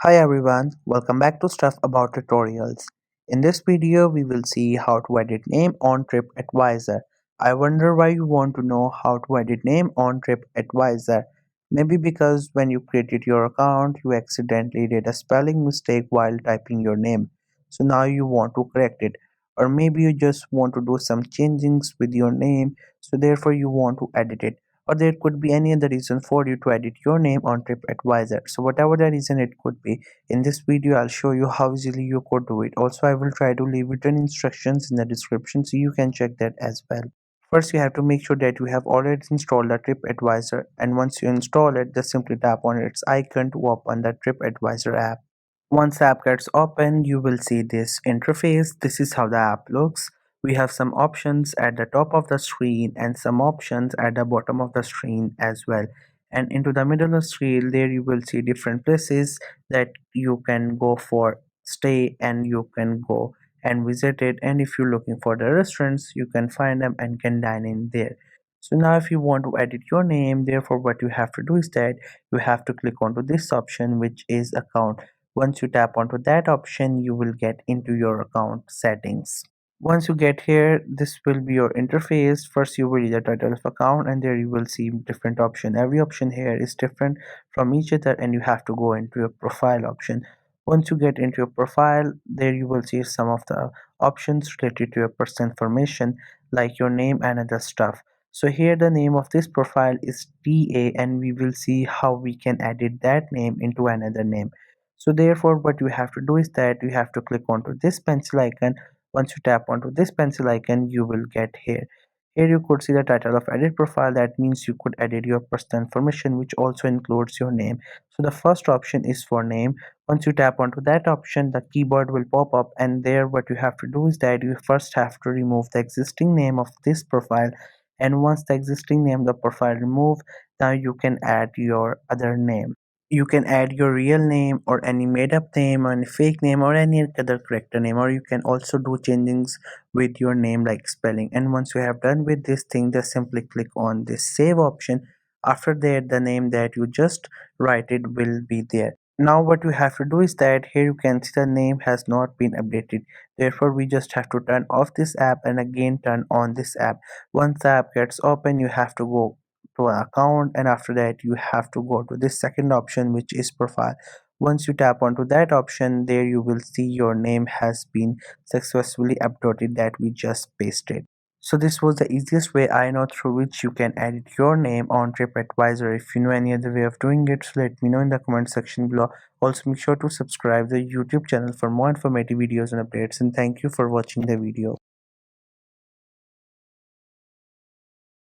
Hi everyone, welcome back to Stuff About Tutorials. In this video, we will see how to edit name on TripAdvisor. I wonder why you want to know how to edit name on TripAdvisor. Maybe because when you created your account, you accidentally did a spelling mistake while typing your name. So now you want to correct it. Or maybe you just want to do some changings with your name, so therefore you want to edit it, or there could be any other reason for you to edit your name on TripAdvisor. So whatever the reason it could be, in this video I'll show you how easily you could do it. Also, I will try to leave written instructions in the description so you can check that as well. First, you have to make sure that you have already installed the TripAdvisor, and once you install it, just simply tap on its icon to open the TripAdvisor app. Once the app gets open, you will see this interface. This is how the app looks. We have some options at the top of the screen and some options at the bottom of the screen as well. And into the middle of the screen, there you will see different places that you can go for stay and you can go and visit it. And if you're looking for the restaurants, you can find them and can dine in there. So now if you want to edit your name, therefore what you have to do is that you have to click onto this option, which is account. Once you tap onto that option, you will get into your account settings. Once you get here, this will be your interface. First, you will read the title of account, and there you will see different option. Every option here is different from each other, and you have to go into your profile option. Once you get into your profile, there you will see some of the options related to your personal information, like your name and other stuff. So here the name of this profile is TA, and we will see how we can edit that name into another name. So therefore what you have to do is that you have to click onto this pencil icon. Once you tap onto this pencil icon, you will get here. Here you could see the title of edit profile. That means you could edit your personal information, which also includes your name. So the first option is for name. Once you tap onto that option, the keyboard will pop up, and there what you have to do is that you first have to remove the existing name of this profile. And once the existing name of the profile removed, now you can add your other name. You can add your real name or any made up name or any fake name or any other character name, or you can also do changings with your name like spelling. And once you have done with this thing, just simply click on this save option. After that, the name that you just write it will be there. Now what you have to do is that here you can see the name has not been updated. Therefore we just have to turn off this app and again turn on this app. Once the app gets open, you have to go to an account, and after that you have to go to this second option, which is profile. Once you tap onto that option, there you will see your name has been successfully uploaded that we just pasted. So this was the easiest way I know through which you can edit your name on TripAdvisor. If you know any other way of doing it, so let me know in the comment section below. Also make sure to subscribe the YouTube channel for more informative videos and updates, and thank you for watching the video.